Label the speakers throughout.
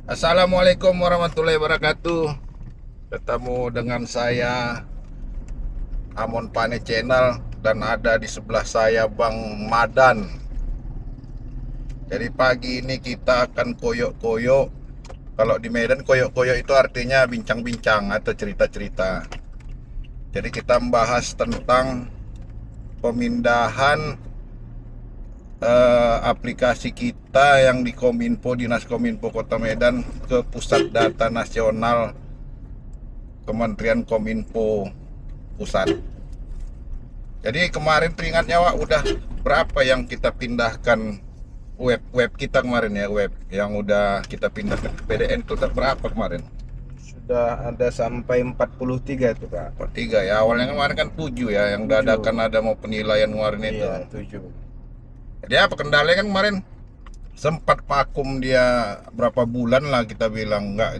Speaker 1: Assalamualaikum warahmatullahi wabarakatuh. Ketemu dengan saya Amon Pane Channel dan ada di sebelah saya Bang Madan. Jadi pagi ini kita akan koyok-koyok. Kalau di Medan koyok-koyok itu artinya bincang-bincang atau cerita-cerita. Jadi kita membahas tentang pemindahan aplikasi kita yang di Kominfo, Dinas Kominfo Kota Medan ke Pusat Data Nasional Kementerian Kominfo Pusat. Jadi kemarin teringatnya Wak, udah berapa yang kita pindahkan web kita kemarin ya, web yang udah kita pindahkan ke PDN itu udah berapa kemarin?
Speaker 2: Sudah ada sampai 43 tuh Kak.
Speaker 1: Oh, tiga ya, awalnya kemarin kan 7 ya, yang dadakan ada mau penilaian kemarin itu.
Speaker 2: Iya, 7.
Speaker 1: Jadi apa kendalanya kan kemarin sempat vakum dia berapa bulan lah, kita bilang nggak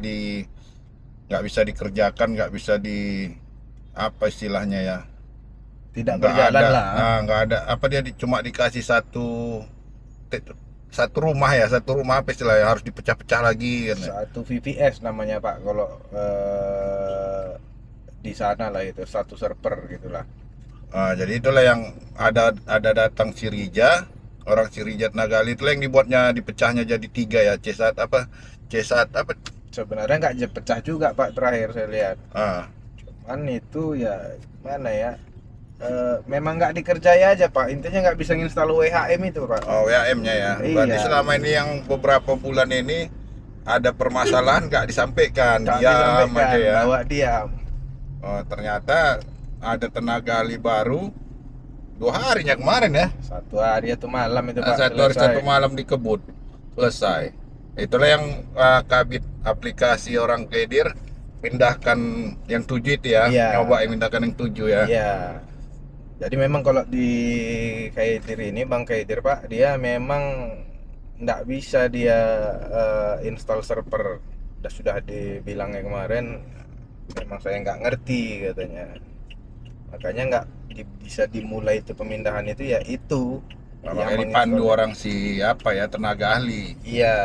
Speaker 1: bisa dikerjakan, nggak bisa di apa istilahnya ya,
Speaker 2: Tidak
Speaker 1: nggak
Speaker 2: berjalan
Speaker 1: ada
Speaker 2: lah.
Speaker 1: nggak ada apa, dia cuma dikasih satu rumah ya, satu rumah apa istilahnya, harus dipecah-pecah lagi kan ya.
Speaker 2: Satu VPS namanya Pak kalau di sana lah itu satu server gitulah.
Speaker 1: Jadi itulah yang ada datang Sirija, orang Sirija Nagali, itu yang dibuatnya dipecahnya jadi tiga ya, C1 apa.
Speaker 2: Sebenarnya nggak pecah juga Pak terakhir saya lihat.
Speaker 1: ah
Speaker 2: Cuman itu ya mana ya? Memang nggak dikerjai aja Pak. Intinya nggak bisa nginstal WHM itu Pak.
Speaker 1: oh, WAM-nya ya, berarti
Speaker 2: Iya.
Speaker 1: selama ini yang beberapa bulan ini ada permasalahan nggak disampaikan,
Speaker 2: Nggak
Speaker 1: diam
Speaker 2: disampaikan,
Speaker 1: aja ya.
Speaker 2: bawa diam.
Speaker 1: Oh, ternyata ada tenaga ahli baru 2 harinya kemarin ya.
Speaker 2: Satu hari atau malam itu Pak
Speaker 1: Satu hari
Speaker 2: selesai.
Speaker 1: satu malam dikebut, selesai. Itulah yang kabit aplikasi orang Kedir pindahkan yang 7 itu ya.
Speaker 2: Iya.
Speaker 1: Nyoba pindahkan yang 7 ya.
Speaker 2: Iya. Jadi memang kalau di Kaidir ini Bang Kaidir Pak, dia memang nggak bisa dia install server. Sudah dibilangnya kemarin, memang saya nggak ngerti katanya. Makanya nggak bisa dimulai itu pemindahan itu ya itu
Speaker 1: Nah,
Speaker 2: yang
Speaker 1: makanya dipandu
Speaker 2: menginstal.
Speaker 1: orang siapa ya, tenaga ahli.
Speaker 2: Iya,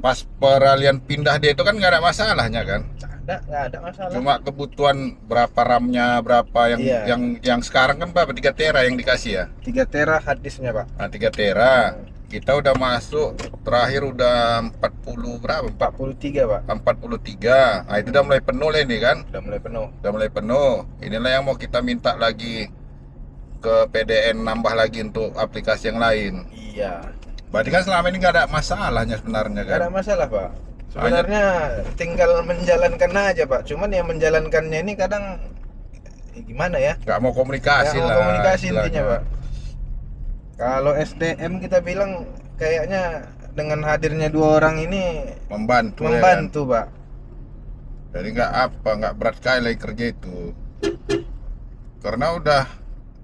Speaker 1: Pas peralihan pindah dia itu kan nggak ada masalahnya kan.
Speaker 2: nggak ada masalah.
Speaker 1: Cuma kebutuhan berapa RAM-nya, berapa yang
Speaker 2: Iya,
Speaker 1: yang sekarang kan berapa, 3 tera yang dikasih ya.
Speaker 2: 3 tera harddisknya Pak.
Speaker 1: Nah, 3 tera. Kita udah masuk terakhir udah 40 berapa?
Speaker 2: 43 Pak.
Speaker 1: 43. Nah, itu udah mulai penuh lah ini kan.
Speaker 2: Udah mulai penuh.
Speaker 1: Udah mulai penuh. Inilah yang mau kita minta lagi ke PDN, nambah lagi untuk aplikasi yang lain.
Speaker 2: Iya.
Speaker 1: Berarti kan selama ini nggak ada masalahnya sebenarnya
Speaker 2: Gak
Speaker 1: kan.
Speaker 2: ada masalah Pak. Sebenarnya tinggal menjalankan aja Pak. Cuman yang menjalankannya ini kadang gimana ya?
Speaker 1: Nggak mau komunikasi
Speaker 2: Nggak mau
Speaker 1: lah
Speaker 2: komunikasi
Speaker 1: istilahnya.
Speaker 2: intinya Pak. Kalau SDM kita bilang kayaknya dengan hadirnya 2 orang ini
Speaker 1: Membantu, ya kan.
Speaker 2: membantu Pak.
Speaker 1: Jadi nggak berat sekali lagi kerja itu. Karena udah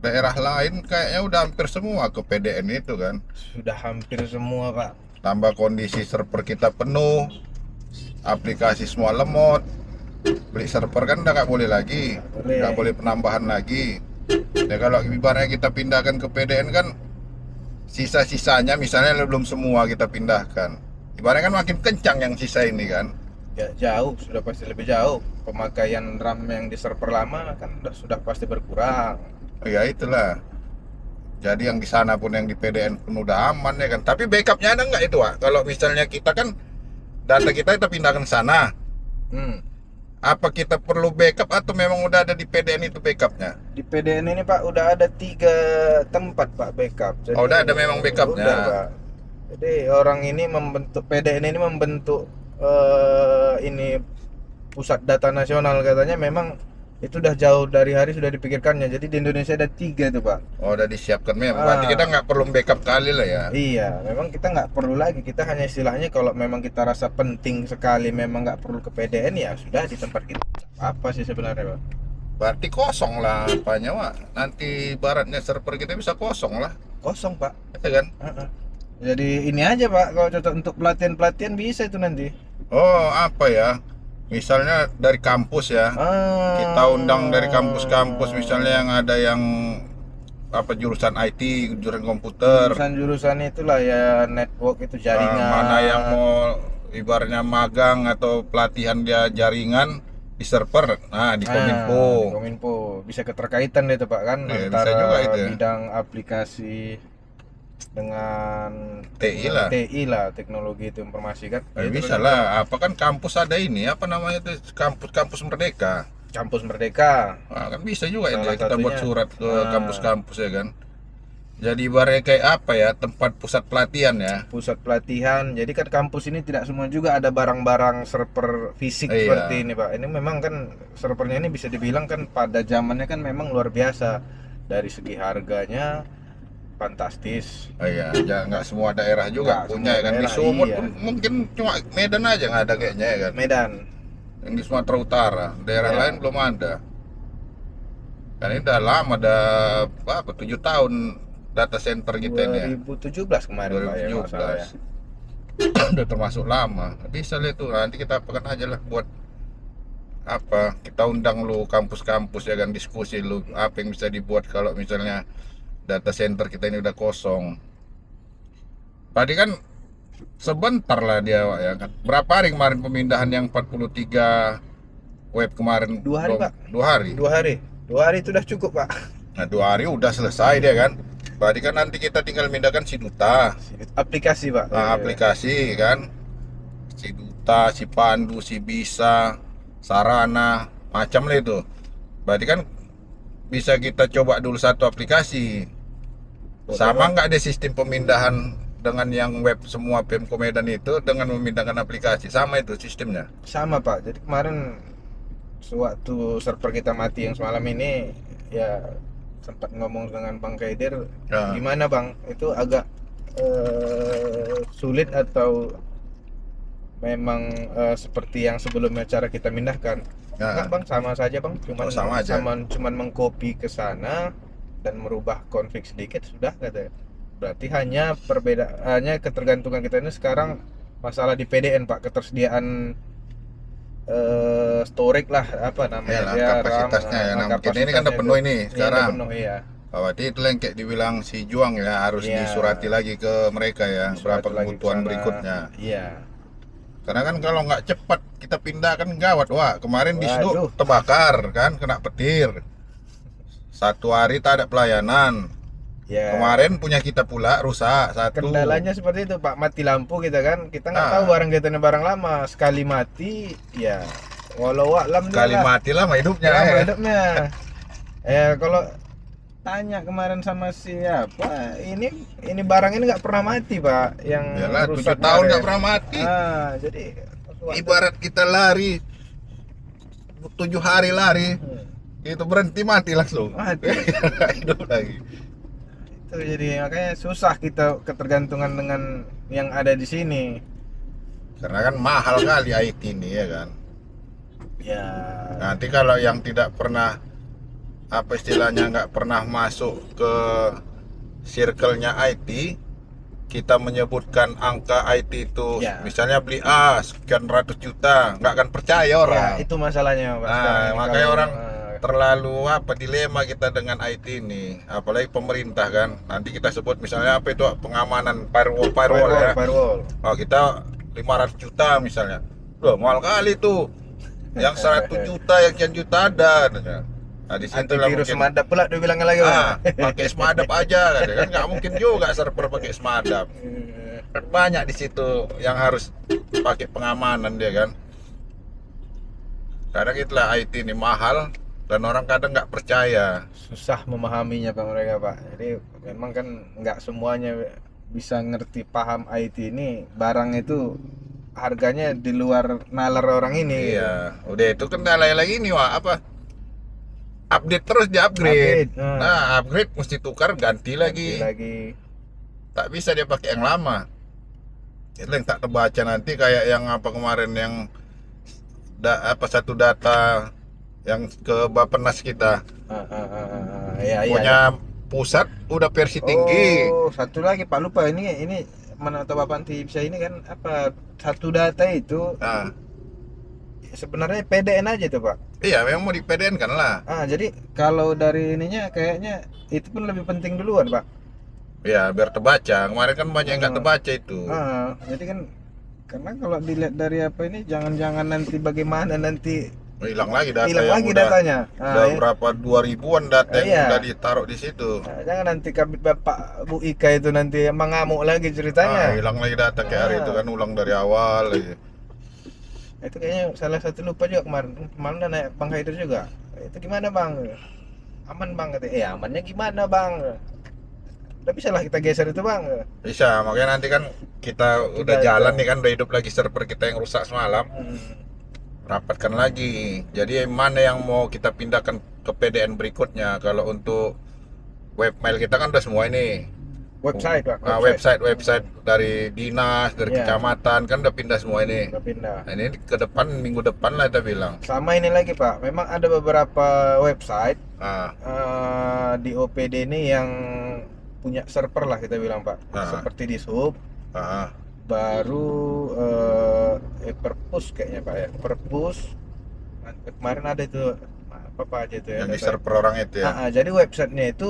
Speaker 1: daerah lain kayaknya udah hampir semua ke PDN itu kan.
Speaker 2: Sudah hampir semua Pak.
Speaker 1: Tambah kondisi server kita penuh, aplikasi semua lemot. Beli server kan udah nggak boleh lagi,
Speaker 2: Boleh.
Speaker 1: nggak boleh penambahan lagi. Ya kalau ibaratnya kita pindahkan ke PDN kan, sisa-sisanya misalnya belum semua kita pindahkan. Ibaratnya kan makin kencang yang sisa ini kan.
Speaker 2: Ya jauh, sudah pasti lebih jauh. Pemakaian RAM yang di server lama kan sudah pasti berkurang.
Speaker 1: Ya itulah. Jadi yang di sana pun yang di PDN pun udah aman ya kan. Tapi backupnya ada nggak itu, Wak? Kalau misalnya kita kan data kita pindahkan ke sana,
Speaker 2: Hmm.
Speaker 1: apa kita perlu backup atau memang udah ada di PDN itu backupnya?
Speaker 2: Di PDN ini Pak udah ada 3 tempat Pak backup. Jadi,
Speaker 1: Oh, udah ada memang backupnya.
Speaker 2: Udah Pak. Jadi orang ini membentuk PDN ini membentuk ini pusat data nasional katanya memang itu udah jauh dari hari sudah dipikirkannya. Jadi di Indonesia ada 3 tuh Pak.
Speaker 1: Oh, udah disiapkan memang. Berarti kita nggak perlu backup kali lah ya.
Speaker 2: Iya, memang kita nggak perlu lagi. Kita hanya istilahnya kalau memang kita rasa penting sekali, memang nggak perlu ke PDN ya sudah di tempat kita. Apa sih sebenarnya Pak?
Speaker 1: Berarti kosong lah apanya, Wak. Nanti baratnya server kita bisa kosong lah,
Speaker 2: Kosong Pak.
Speaker 1: ya kan?
Speaker 2: Heeh. Jadi ini aja Pak, kalau cocok untuk pelatihan-pelatihan bisa itu nanti.
Speaker 1: Oh, apa ya? Misalnya dari kampus ya. Kita undang dari kampus-kampus misalnya yang ada yang apa, jurusan IT, jurusan komputer.
Speaker 2: Jurusan-jurusan itulah ya, network itu jaringan.
Speaker 1: Mana yang mau ibaratnya magang atau pelatihan dia jaringan di server, nah di Kominfo.
Speaker 2: Di Kominfo bisa keterkaitan itu Pak kan
Speaker 1: Ya, bisa
Speaker 2: antara
Speaker 1: juga itu ya.
Speaker 2: bidang aplikasi dengan
Speaker 1: TI lah.
Speaker 2: TI lah, teknologi itu informasi kan.
Speaker 1: Ya,
Speaker 2: Itu
Speaker 1: bisa
Speaker 2: kan
Speaker 1: lah. Apa kan kampus ada ini apa namanya itu, kampus Merdeka.
Speaker 2: Kampus Merdeka.
Speaker 1: Nah, kan bisa juga
Speaker 2: Salah
Speaker 1: itu ya, kita buat
Speaker 2: satunya.
Speaker 1: surat ke
Speaker 2: Ah.
Speaker 1: kampus-kampus ya kan. Jadi ibaratnya kayak apa ya, tempat pusat pelatihan ya.
Speaker 2: Pusat pelatihan. Jadi kan kampus ini tidak semua juga ada barang-barang server fisik
Speaker 1: Iya.
Speaker 2: seperti ini Pak. Ini memang kan servernya ini bisa dibilang kan pada zamannya kan memang luar biasa. Dari segi harganya fantastis.
Speaker 1: Oh, iya, ya nggak semua daerah juga
Speaker 2: Nggak
Speaker 1: punya
Speaker 2: semua
Speaker 1: ya kan. Di
Speaker 2: daerah,
Speaker 1: Sumut
Speaker 2: iya.
Speaker 1: pun mungkin cuma Medan aja nggak ada kayaknya ya kan.
Speaker 2: Medan.
Speaker 1: Yang di Sumatera Utara, daerah
Speaker 2: Iya.
Speaker 1: lain belum ada. Kan ini udah lama, ada apa 7 tahun data center kita ini ya.
Speaker 2: 2017 kemarin Pak ya nggak salah ya.
Speaker 1: 2017. Udah termasuk lama. Bisa lah itu. Nanti kita apakan aja lah buat apa, kita undang lu kampus-kampus ya kan, diskusi lu apa yang bisa dibuat kalau misalnya data center kita ini udah kosong. Tadi kan sebentar lah dia Wak, ya kan. Berapa hari kemarin pemindahan yang 43 web kemarin?
Speaker 2: 2 hari Pak.
Speaker 1: 2 hari.
Speaker 2: 2 hari. 2 hari itu udah cukup Pak.
Speaker 1: Nah 2 hari udah selesai dia kan. Berarti kan nanti kita tinggal mindahkan si Duta.
Speaker 2: Aplikasi Pak.
Speaker 1: Nah, aplikasi kan. Si Duta, si Pandu, si Bisa, Sarana, macam lah itu. Berarti kan bisa kita coba dulu satu aplikasi. Sama nggak ada sistem pemindahan dengan yang web semua Pemko Medan itu dengan memindahkan aplikasi? Sama itu sistemnya.
Speaker 2: Sama Pak. Jadi kemarin sewaktu server kita mati yang semalam ini ya sempat ngomong dengan Bang Kaidir,
Speaker 1: Ya.
Speaker 2: gimana Bang? Itu agak sulit atau memang seperti yang sebelumnya cara kita mindahkan?
Speaker 1: Ya.
Speaker 2: Enggak Bang, sama saja Bang. Cuman
Speaker 1: Oh, sama aja.
Speaker 2: cuman mengcopy ke sana dan merubah config sedikit sudah katanya. Berarti hanya perbedaannya ketergantungan kita ini sekarang masalah di PDN Pak, ketersediaan storage lah apa namanya
Speaker 1: Ya lah, kapasitasnya ya. Nah, mungkin ini kan udah penuh ini sekarang.
Speaker 2: penuh ya.
Speaker 1: Berarti itu yang kayak dibilang si Juang ya, harus
Speaker 2: Iya.
Speaker 1: disurati lagi ke mereka ya, berapa
Speaker 2: Surat lagi
Speaker 1: kebutuhan
Speaker 2: ke sana.
Speaker 1: berikutnya.
Speaker 2: Iya.
Speaker 1: Karena kan kalau nggak cepat kita pindah kan gawat. Wah, kemarin di situ
Speaker 2: Waduh.
Speaker 1: terbakar kan, kena petir. 1 hari tak ada pelayanan.
Speaker 2: Ya.
Speaker 1: Kemarin punya kita pula rusak satu.
Speaker 2: Kendalanya seperti itu Pak, mati lampu kita kan, kita nggak
Speaker 1: Ah.
Speaker 2: tahu barang kita ini barang lama, sekali mati ya walau alam dia
Speaker 1: Kali
Speaker 2: lah.
Speaker 1: mati lama hidupnya
Speaker 2: Lama
Speaker 1: ya.
Speaker 2: hidupnya. Kalau tanya kemarin sama siapa, ini barang ini nggak pernah mati Pak, yang
Speaker 1: Yalah, 7
Speaker 2: rusak
Speaker 1: tahun nggak
Speaker 2: kemarin.
Speaker 1: pernah mati.
Speaker 2: Jadi
Speaker 1: Ibarat kita lari 7 hari lari, itu berhenti mati langsung.
Speaker 2: Mati.
Speaker 1: Hidup lagi.
Speaker 2: Itu jadi makanya susah kita ketergantungan dengan yang ada di sini.
Speaker 1: Karena kan mahal kali IT ini ya kan.
Speaker 2: Ya.
Speaker 1: Nanti kalau yang tidak pernah apa istilahnya nggak pernah masuk ke circle-nya IT, kita menyebutkan angka IT itu
Speaker 2: Ya.
Speaker 1: misalnya beli sekian ratus juta, nggak akan percaya orang.
Speaker 2: Ya, itu masalahnya Pak.
Speaker 1: Nah,
Speaker 2: sekarang ini
Speaker 1: makanya
Speaker 2: kalau,
Speaker 1: orang terlalu dilema kita dengan IT ini, apalagi pemerintah kan. Nanti kita sebut misalnya apa itu pengamanan firewall ya.
Speaker 2: firewall.
Speaker 1: Oh, kita 500 juta misalnya. Loh, mahal kali tuh. Yang 100 juta, yang sekian juta ada. Nah, di situ lah
Speaker 2: Antivirus
Speaker 1: mungkin.
Speaker 2: semadap pula dia bilangnya lagi Pak.
Speaker 1: Pakai semadap aja kan nggak mungkin juga server pakai semadap. Kan banyak di situ yang harus pakai pengamanan dia kan. Kadang itulah IT ini mahal dan orang kadang nggak percaya.
Speaker 2: Susah memahaminya Pak mereka Pak. Jadi memang kan nggak semuanya bisa ngerti paham IT ini, barang itu harganya di luar nalar orang ini.
Speaker 1: Iya, udah itu kendala lagi nih Wak, apa? Update terus di upgrade.
Speaker 2: Upgrade,
Speaker 1: Nah, upgrade mesti tukar ganti lagi.
Speaker 2: Lagi.
Speaker 1: Tak bisa dia pakai yang lama. Itu yang tak terbaca nanti kayak yang apa kemarin yang satu data yang ke Bappenas kita.
Speaker 2: Ya,
Speaker 1: Punya pusat udah versi tinggi.
Speaker 2: Oh, satu lagi Pak, lupa ini mana tahu Bapak nanti bisa ini kan apa, satu data itu
Speaker 1: Nah,
Speaker 2: sebenarnya PDN aja tuh Pak.
Speaker 1: iya memang mau di PDN kan lah.
Speaker 2: Jadi kalau dari ininya kayaknya itu pun lebih penting duluan Pak.
Speaker 1: Ya biar terbaca. Kemarin kan banyak yang nggak terbaca itu.
Speaker 2: Jadi kan Karena kalau dilihat dari apa ini, jangan-jangan nanti bagaimana nanti
Speaker 1: Hilang lagi data
Speaker 2: hilang
Speaker 1: yang
Speaker 2: lagi
Speaker 1: udah
Speaker 2: datanya.
Speaker 1: udah
Speaker 2: Ya.
Speaker 1: berapa 2000-an data yang
Speaker 2: Iya.
Speaker 1: udah ditaruh di situ.
Speaker 2: Nah, jangan nanti kabit Bapak Bu Ika itu nanti mengamuk lagi ceritanya.
Speaker 1: Hilang lagi data kayak hari itu
Speaker 2: Ah.
Speaker 1: kan, ulang dari awal lagi.
Speaker 2: Itu kayaknya salah satu lupa juga kemarin. Kemarin udah naik Bang Haider juga. Itu gimana Bang? Aman Bang katanya. Amannya gimana Bang? Udah bisa lah kita geser itu Bang.
Speaker 1: Bisa, makanya nanti kan kita udah
Speaker 2: Kita-
Speaker 1: jalan nih kan, udah hidup lagi server kita yang rusak semalam.
Speaker 2: Hmm.
Speaker 1: Rapatkan lagi. Jadi mana yang mau kita pindahkan ke PDN berikutnya? Kalau untuk webmail kita kan udah semua ini.
Speaker 2: Website Pak.
Speaker 1: Nah, website dari dinas, dari
Speaker 2: Iya.
Speaker 1: kecamatan kan udah pindah semua ini.
Speaker 2: Udah pindah.
Speaker 1: Nah, ini ke depan, minggu depan lah kita bilang.
Speaker 2: Sama ini lagi Pak. Memang ada beberapa website
Speaker 1: Nah,
Speaker 2: di OPD ini yang punya server lah kita bilang Pak.
Speaker 1: Ah.
Speaker 2: Seperti di Sub.
Speaker 1: ah,
Speaker 2: Baru Perpus kayaknya Pak ya. Perpus kemarin ada itu apa aja itu ya
Speaker 1: yang di
Speaker 2: data.
Speaker 1: server orang itu ya.
Speaker 2: Jadi websitenya itu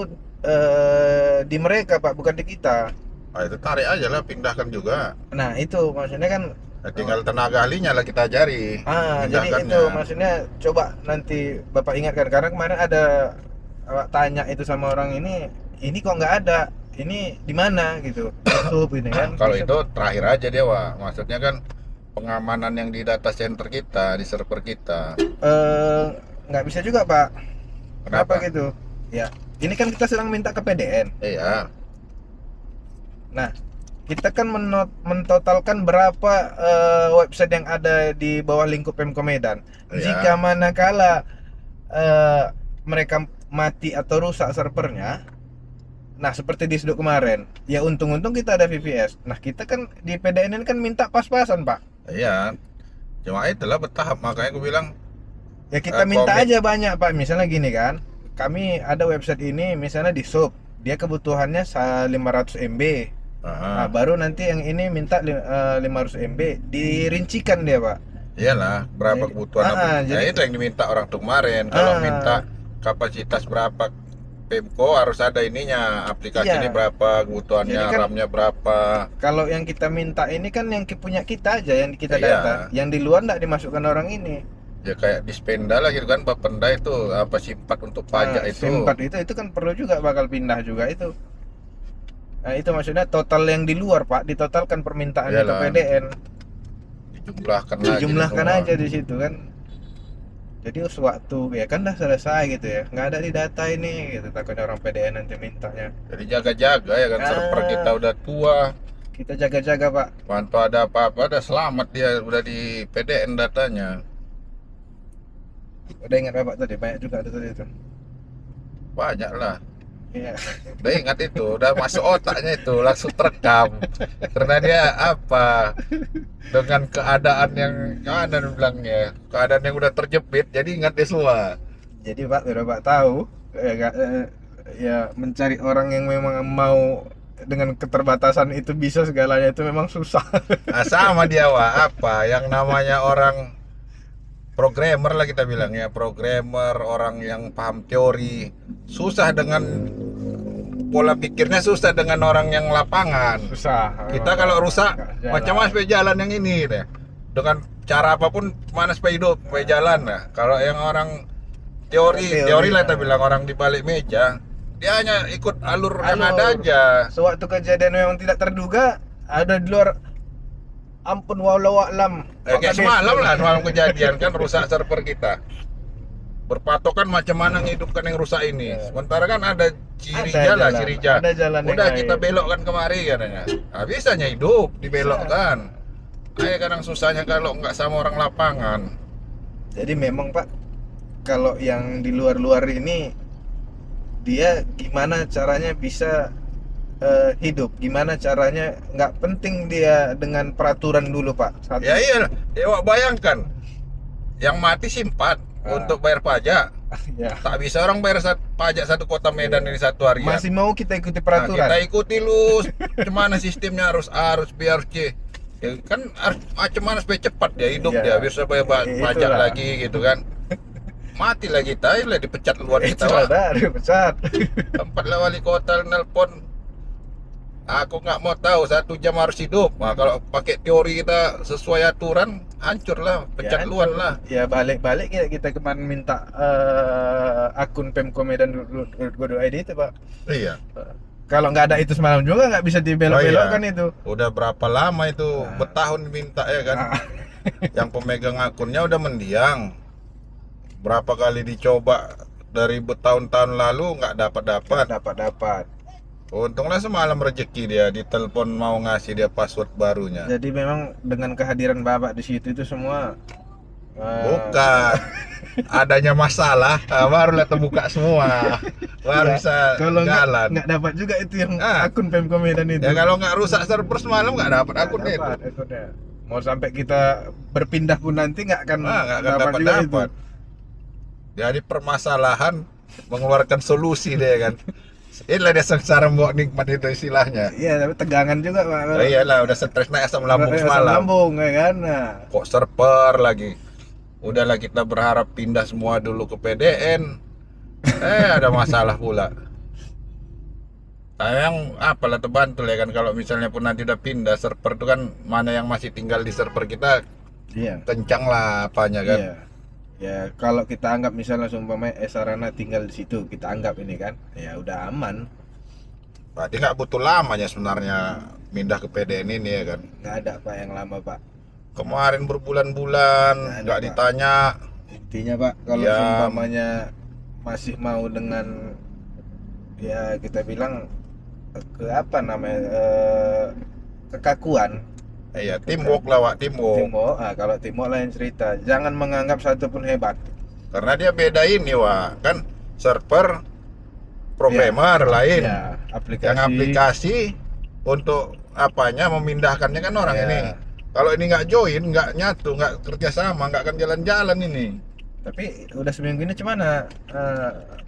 Speaker 2: di mereka Pak, bukan di kita.
Speaker 1: Nah, itu tarik aja lah, pindahkan juga.
Speaker 2: Nah itu maksudnya kan
Speaker 1: Nah, tinggal tenaga ahlinya lah kita ajari.
Speaker 2: jadi
Speaker 1: pindahkannya.
Speaker 2: itu maksudnya coba nanti Bapak ingatkan, karena kemarin ada tanya itu sama orang ini kok nggak ada, ini di mana gitu. YouTube ini kan.
Speaker 1: Kalau itu terakhir aja dia, Wak. Maksudnya kan pengamanan yang di data center kita, di server kita.
Speaker 2: Nggak bisa juga Pak.
Speaker 1: Kenapa?
Speaker 2: gitu? Ya, ini kan kita sedang minta ke PDN.
Speaker 1: Iya.
Speaker 2: Nah, kita kan mentotalkan berapa website yang ada di bawah lingkup Pemko Medan.
Speaker 1: Iya.
Speaker 2: Jika manakala mereka mati atau rusak servernya, nah seperti di Sudut kemarin, ya untung-untung kita ada VPS. Nah kita kan di PDN ini kan minta pas-pasan Pak.
Speaker 1: Iya. Cuma itulah bertahap, makanya aku bilang
Speaker 2: Ya kita minta
Speaker 1: komit.
Speaker 2: aja banyak Pak. Misalnya gini kan, kami ada website ini misalnya di Sub, dia kebutuhannya 500 MB. Nah,
Speaker 1: ah,
Speaker 2: baru nanti yang ini minta 500 MB, dirincikan dia Pak.
Speaker 1: iyalah berapa
Speaker 2: Jadi-
Speaker 1: kebutuhan
Speaker 2: jadi-
Speaker 1: itu yang diminta orang tuh kemarin. Kalau minta kapasitas berapa Pemko, harus ada ininya, aplikasi
Speaker 2: Iya.
Speaker 1: ini berapa kebutuhannya,
Speaker 2: Jadi kan-
Speaker 1: RAM-nya berapa.
Speaker 2: Kalau yang kita minta ini kan yang punya kita aja, yang kita
Speaker 1: Iya.
Speaker 2: data, yang di luar nggak dimasukkan orang ini.
Speaker 1: Ya kayak Dispenda lah gitu kan, Bapenda itu apa simpat untuk pajak itu.
Speaker 2: Simpat itu kan perlu juga, bakal pindah juga itu. Nah itu maksudnya total yang di luar Pak, ditotalkan permintaan ke
Speaker 1: Iyalah.
Speaker 2: PDN,
Speaker 1: Dijumlahkan lagi
Speaker 2: dijumlahkan
Speaker 1: semua.
Speaker 2: aja di situ kan. Jadi sewaktu ya kan dah selesai gitu ya, nggak ada di data ini gitu, takutnya orang PDN nanti mintanya.
Speaker 1: Jadi jaga-jaga ya kan, server
Speaker 2: Ah.
Speaker 1: kita udah tua.
Speaker 2: Kita jaga-jaga Pak.
Speaker 1: Mantu ada apa-apa, udah selamat dia, udah di PDN datanya.
Speaker 2: Udah ingat Bapak tadi, banyak juga tadi itu.
Speaker 1: Banyak lah.
Speaker 2: Iya.
Speaker 1: Udah ingat itu, udah masuk otaknya itu, langsung terekam. Karena dia apa? Dengan keadaan yang mana bilangnya, keadaan yang udah terjepit, jadi ingat dia semua.
Speaker 2: Jadi Pak, biar Bapak tahu ya mencari orang yang memang mau dengan keterbatasan itu bisa segalanya itu memang susah.
Speaker 1: Nah, sama dia, Wak. Apa yang namanya orang programmer lah kita bilang ya, programmer, orang yang paham teori, susah dengan pola pikirnya, susah dengan orang yang lapangan.
Speaker 2: Susah.
Speaker 1: Kita kalau rusak,
Speaker 2: Jalan.
Speaker 1: macam mana supaya jalan yang ini deh. Dengan cara apapun, mana supaya hidup, supaya jalan. Nah, kalau yang orang teori lah kita bilang, orang di balik meja, dia hanya ikut alur yang ada aja.
Speaker 2: Sewaktu kejadian memang tidak terduga, ada di luar, ampun walau alam.
Speaker 1: Kayak semalam lah, semalam kejadian kan rusak server kita. Berpatokan macam mana ngidupkan yang rusak ini. Sementara kan ada Cirija lah, Cirija.
Speaker 2: Ada jalan yang
Speaker 1: Udah
Speaker 2: lain.
Speaker 1: kita belokkan kemari katanya. Nah, bisanya hidup dibelokkan. Kayak kadang susahnya kalau nggak sama orang lapangan.
Speaker 2: Jadi memang Pak, kalau yang di luar-luar ini, dia gimana caranya bisa hidup, gimana caranya, nggak penting dia dengan peraturan dulu Pak. Satu.
Speaker 1: Ya iya, Wak, bayangkan yang mati simpat untuk bayar pajak.
Speaker 2: Ya.
Speaker 1: Tak bisa orang bayar pajak satu kota Medan ini satu harian.
Speaker 2: Masih mau kita ikuti
Speaker 1: Nah,
Speaker 2: peraturan.
Speaker 1: kita ikuti lu, gimana sistemnya, harus A, harus B, harus C. Ya, kan macam mana supaya cepat dia hidup,
Speaker 2: Iya.
Speaker 1: dia bisa bayar pajak
Speaker 2: Itulah.
Speaker 1: lagi gitu kan. Mati lah kita, ya dipecat luar kita.
Speaker 2: Itu
Speaker 1: Wak.
Speaker 2: ada, pecat.
Speaker 1: Tempat lah wali kota nelpon, Aku nggak mau tahu 1 jam harus hidup. Nah, kalau pakai teori kita sesuai aturan, hancur lah, pecat luan lah.
Speaker 2: Ya balik-balik ya kita kemarin minta akun Pemko Medan .go.id itu Pak.
Speaker 1: Iya.
Speaker 2: Kalau nggak ada itu semalam juga nggak bisa dibelok-belokkan itu.
Speaker 1: Udah berapa lama itu?
Speaker 2: Nah.
Speaker 1: Bertahun minta ya kan.
Speaker 2: Nah,
Speaker 1: Yang pemegang akunnya udah mendiang. Berapa kali dicoba dari bertahun-tahun lalu nggak dapat.
Speaker 2: dapat.
Speaker 1: Untunglah semalam rezeki dia ditelepon mau ngasih dia password barunya.
Speaker 2: Jadi memang dengan kehadiran Bapak di situ itu semua
Speaker 1: Bukan. Adanya masalah, barulah terbuka semua. Baru
Speaker 2: Ya,
Speaker 1: bisa
Speaker 2: kalau
Speaker 1: jalan.
Speaker 2: nggak dapat juga itu yang
Speaker 1: Ah.
Speaker 2: akun Pemko Medan itu.
Speaker 1: Ya kalau nggak rusak server semalam nggak dapat
Speaker 2: Nggak
Speaker 1: akunnya itu.
Speaker 2: dapat akunnya. Mau sampai kita berpindah pun nanti nggak akan
Speaker 1: Nggak akan
Speaker 2: dapat juga itu.
Speaker 1: dapat. Jadi permasalahan mengeluarkan solusi dia kan. Inilah dia sengsara mbok nikmat itu istilahnya.
Speaker 2: Iya, tapi tegangan juga Pak.
Speaker 1: Oh iyalah udah stres naik asam lambung
Speaker 2: Asam
Speaker 1: semalam.
Speaker 2: lambung ya kan. Nah,
Speaker 1: Kok server lagi. Udahlah kita berharap pindah semua dulu ke PDN. Ada masalah pula. Yang apalah terbantu ya kan kalau misalnya pun nanti udah pindah server itu kan mana yang masih tinggal di server kita
Speaker 2: iya.
Speaker 1: kencang lah apanya kan.
Speaker 2: Iya. Ya kalau kita anggap misalnya seumpama Sarana tinggal di situ, kita anggap ini kan, ya udah aman.
Speaker 1: Berarti nggak butuh lamanya sebenarnya pindah ke PDN ini ya kan.
Speaker 2: Nggak ada Pak yang lama Pak.
Speaker 1: Kemarin berbulan-bulan
Speaker 2: Nggak ada,
Speaker 1: nggak
Speaker 2: Pak.
Speaker 1: ditanya.
Speaker 2: Intinya Pak, kalau
Speaker 1: Ya.
Speaker 2: seumpamanya masih mau dengan ya kita bilang ke apa namanya kekakuan.
Speaker 1: Iya, teamwork lah Wak, teamwork.
Speaker 2: Timo, kalau Timo lain cerita. Jangan menganggap satu pun hebat.
Speaker 1: Karena dia beda ini Wak, kan server programmer lain.
Speaker 2: Ya, aplikasi.
Speaker 1: Yang aplikasi untuk apanya memindahkannya kan orang
Speaker 2: Ya.
Speaker 1: ini. Kalau ini nggak join, nggak nyatu, nggak kerjasama, nggak akan jalan-jalan ini.
Speaker 2: Tapi udah seminggu ini cuman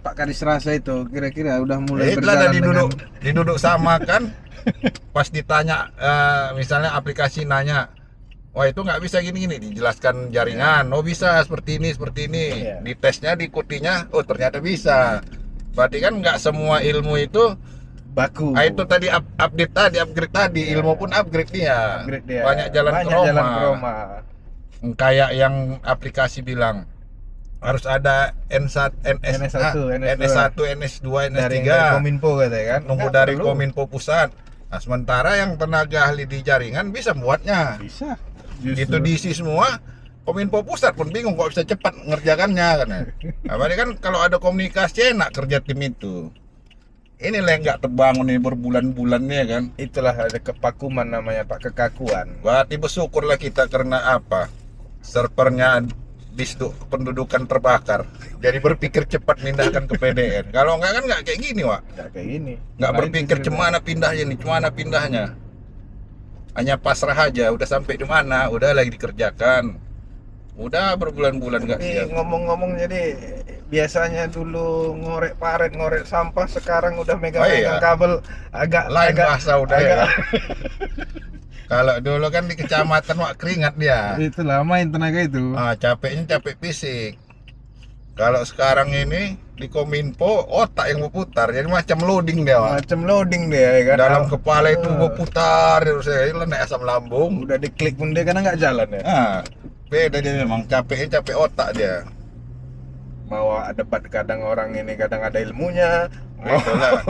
Speaker 2: Pak Kadis Rasa itu kira-kira udah mulai
Speaker 1: Itulah
Speaker 2: berjalan
Speaker 1: diduduk sama kan. Pas ditanya, misalnya aplikasi nanya, wah itu nggak bisa gini-gini, dijelaskan jaringan. Oh bisa seperti ini.
Speaker 2: Iya.
Speaker 1: Di tesnya, diikutinya, oh ternyata bisa. Berarti kan nggak semua ilmu itu.
Speaker 2: baku.
Speaker 1: Itu tadi upgrade tadi,
Speaker 2: Iya.
Speaker 1: ilmu pun upgrade dia.
Speaker 2: Upgrade dia.
Speaker 1: Banyak jalan ke
Speaker 2: jalan
Speaker 1: Roma.
Speaker 2: ke Roma.
Speaker 1: Kayak yang aplikasi bilang harus ada NS1, NS1, NS2,
Speaker 2: Dari
Speaker 1: NS3.
Speaker 2: Kominfo katanya kan.
Speaker 1: Nunggu
Speaker 2: Nggak
Speaker 1: dari
Speaker 2: perlu.
Speaker 1: Kominfo pusat. Nah, sementara yang tenaga ahli di jaringan bisa buatnya.
Speaker 2: Bisa.
Speaker 1: Itu diisi semua. Kominfo pusat pun bingung kok bisa cepat ngerjakannya kan. Nah, berarti kan kalau ada komunikasi enak kerja tim itu. Inilah yang nggak terbangun ini berbulan-bulan nih kan.
Speaker 2: Itulah ada kepakuman namanya Pak, kekakuan.
Speaker 1: Berarti bersyukurlah kita karena apa? Servernya pendudukan terbakar. Jadi berpikir cepat pindahkan ke PDN. Kalau enggak kan nggak kayak gini, Wak.
Speaker 2: Nggak kayak gini.
Speaker 1: Nggak
Speaker 2: Lain
Speaker 1: berpikir
Speaker 2: ceritanya.
Speaker 1: cemana pindahnya nih, cemana pindahnya. Hanya pasrah aja, udah sampai di mana, udah lagi dikerjakan. Udah berbulan-bulan nggak
Speaker 2: Tapi
Speaker 1: siap.
Speaker 2: ngomong-ngomong, jadi biasanya dulu ngorek paret, ngorek sampah, sekarang udah
Speaker 1: Oh,
Speaker 2: megang-megang
Speaker 1: iya.
Speaker 2: kabel agak
Speaker 1: Lain bahasa udah ya.
Speaker 2: agak-
Speaker 1: Kalau dulu kan di kecamatan Wak keringat dia.
Speaker 2: Itu lah main tenaga itu.
Speaker 1: Capeknya capek fisik. Kalau sekarang ini di Kominfo otak yang berputar, jadi macam loading dia, Wak.
Speaker 2: Macam loading dia ya kan.
Speaker 1: Dalam kepala itu
Speaker 2: Ah.
Speaker 1: berputar terus ya, naik asam lambung.
Speaker 2: Udah diklik pun dia karena nggak jalan ya.
Speaker 1: Beda dia memang, capeknya capek otak dia.
Speaker 2: Mau ada debat, kadang orang ini kadang ada ilmunya.
Speaker 1: Itulah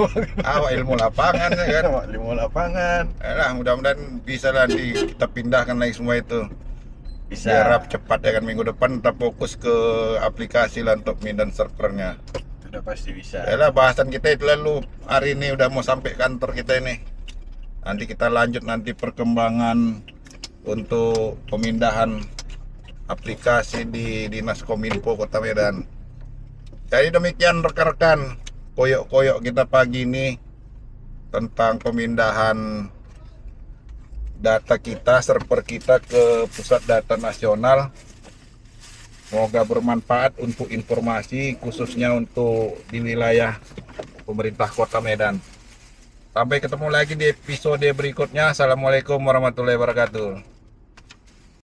Speaker 1: awak ilmu lapangan ya kan.
Speaker 2: Mau ilmu lapangan.
Speaker 1: Nah, mudah-mudahan bisa lah kita pindahkan lagi semua itu.
Speaker 2: Bisa.
Speaker 1: Biar cepat ya kan, minggu depan kita fokus ke aplikasi lah untuk mindan servernya.
Speaker 2: Sudah pasti bisa.
Speaker 1: Yalah, bahasan kita itu lalu hari ini udah mau sampai kantor kita ini. Nanti kita lanjut nanti perkembangan untuk pemindahan aplikasi di Dinas Kominfo Kota Medan. Jadi demikian rekan-rekan, koyok-koyok kita pagi ini tentang pemindahan data kita, server kita ke pusat data nasional. Semoga bermanfaat untuk informasi khususnya untuk di wilayah pemerintah Kota Medan. Sampai ketemu lagi di episode berikutnya. Assalamualaikum warahmatullahi wabarakatuh.